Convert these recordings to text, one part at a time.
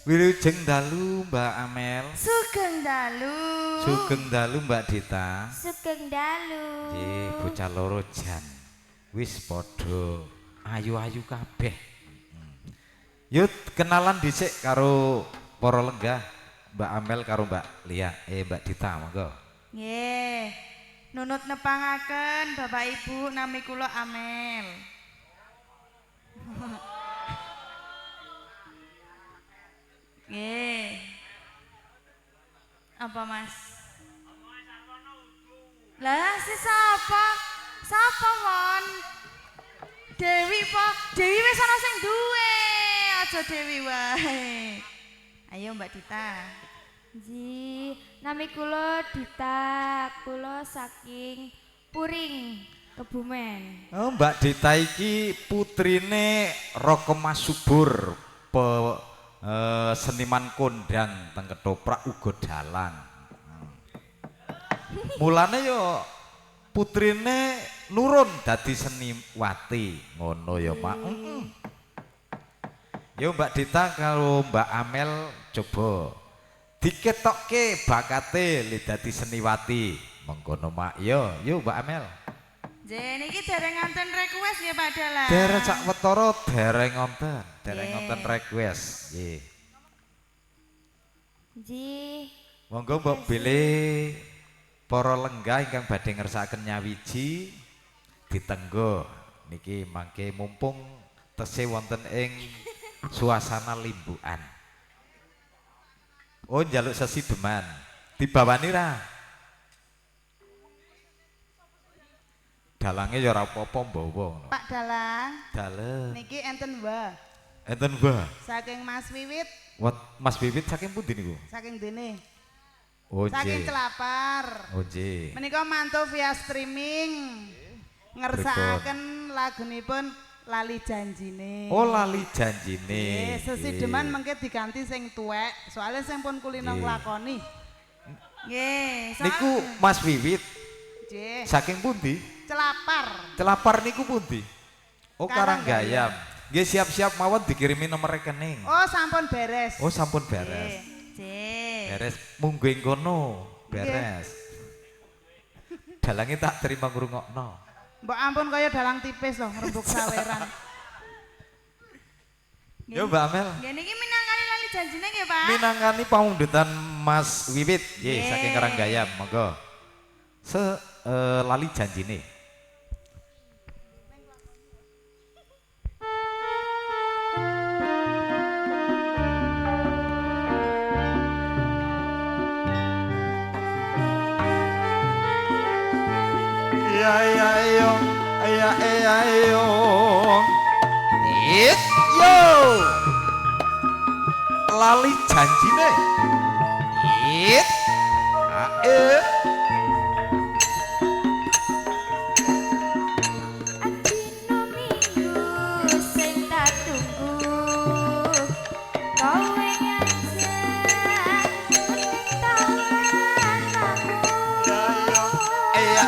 Wilujeng dalu Mbak Amel. Sugeng dalu. Sugeng dalu Mbak Dita. Sugeng dalu. Nggih, bocah loro jan. Wis padha ayu-ayu kabeh. Yuk kenalan dhisik karo para lenggah. Mbak Amel karo Mbak Lia, Mbak Dita monggo. Nggih. Nunut nepangaken Bapak Ibu nami kula Amel. Nggih. Apa Mas? Lah si sapa? Sapa Won? Dewi po. Dewi wis ana sing duwe. Aja Dewi wae. Ayo Mbak Dita. Ji, nami kula Dita, kula saking Puring, Kebumen. Oh, Mbak Dita iki putrine Roko Masubur, seniman kondang teng ketoprak uga dalang. Mulane yo putrine nurun dadi seniwati, ngono ya, Mak. Yo Mbak Dita karo Mbak Amel coba diketokke bakate li dadi seniwati. Mengkono Mak. Yo Mbak Amel. Nggih niki dereng ngonten request nggih Pak Dalang. Dereng sak wetara dereng ngonten request. Nggih. Ji, Monggo mbok bilih para lenggah ingkang badhe ngersakaken nyawiji ditenggo niki mangke mumpung tesih wonten ing suasana limbukan. Oh njaluk sesi deman. Dibawani ra? Dalange ya ora apa-apa mbawa. Pak Dalang. Dalem. Niki enten wa. Enten Mbah. Saking Mas Wiwit, Mas Bibit saking pundi niku? saking dene. Oh Saking nggih. Celapar. Oh nggih. Menika mantu via streaming. Ngersakaken lagunipun Lali Janjine. Oh lali janjine. Sesi deman mengke diganti sing tuwek, soalnya sing pun kulino nglakoni. Nggih, Niku Mas Wiwit nggih. saking pundi? Celapar. Celapar niku pundi? Oh Karanggayam. Karanggayam. Nggih siap-siap mawon dikirimi nomor rekening. Oh, sampun beres. Oh sampun beres. Nggih. Beres munggo ing kono. Beres. Dalange tak terima ngrungokno. Mbok ampun kaya dalang tipis loh, rembug saweran. Yo Mbak Amel. Nggih niki minangkani Lali Janjine nggih, Pak. Minangkani pamundutan Mas Wiwit. Nggih Nggih. saking Karanggayam monggo. Lali janjine. Ya ya yo, ya yo. It yo. Lali janjine. It. Ae. Dino minggu sing tak tunggu, kowe ngajak tawan aku. Ayo.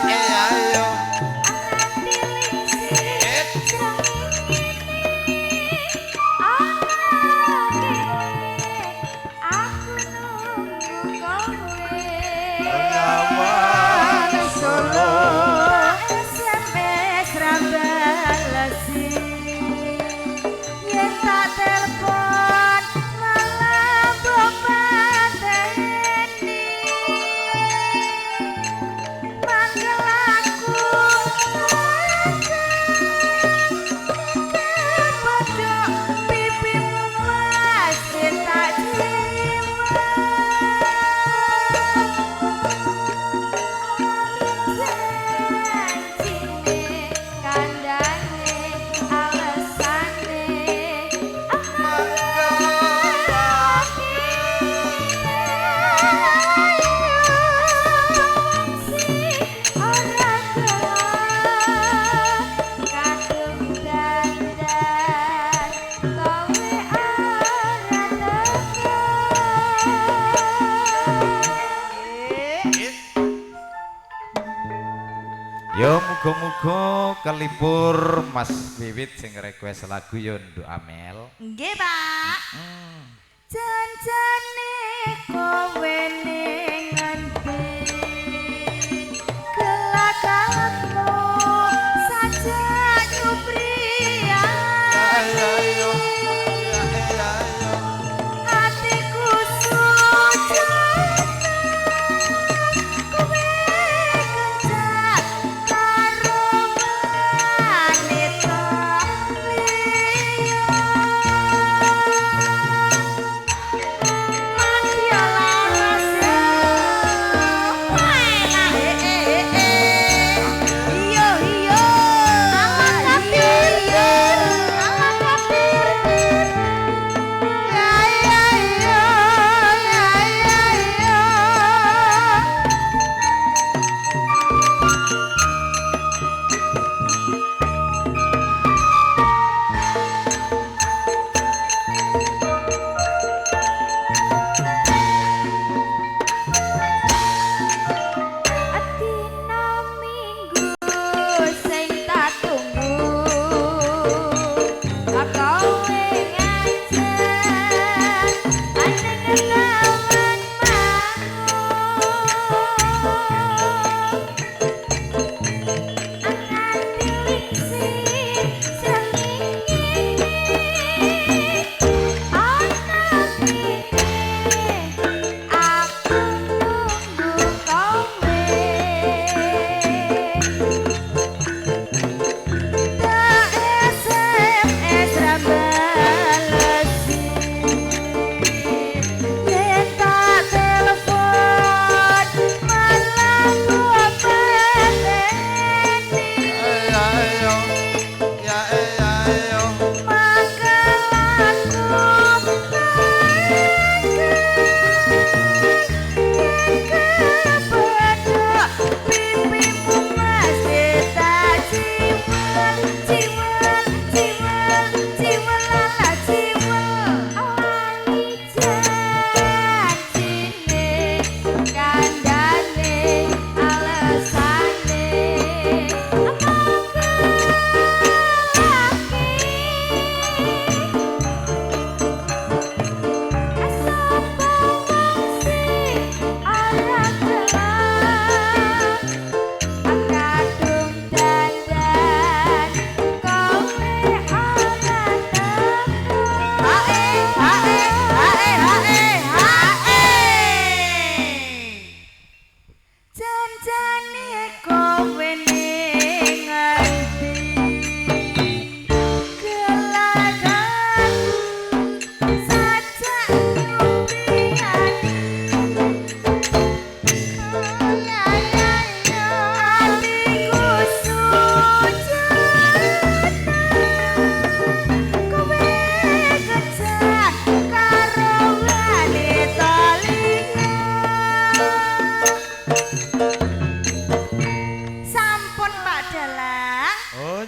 Yo muga-muga kelipur Mas Wiwit sing request lagu yo Nduk Amel. Nggih, Pak. Jan dalang. Oh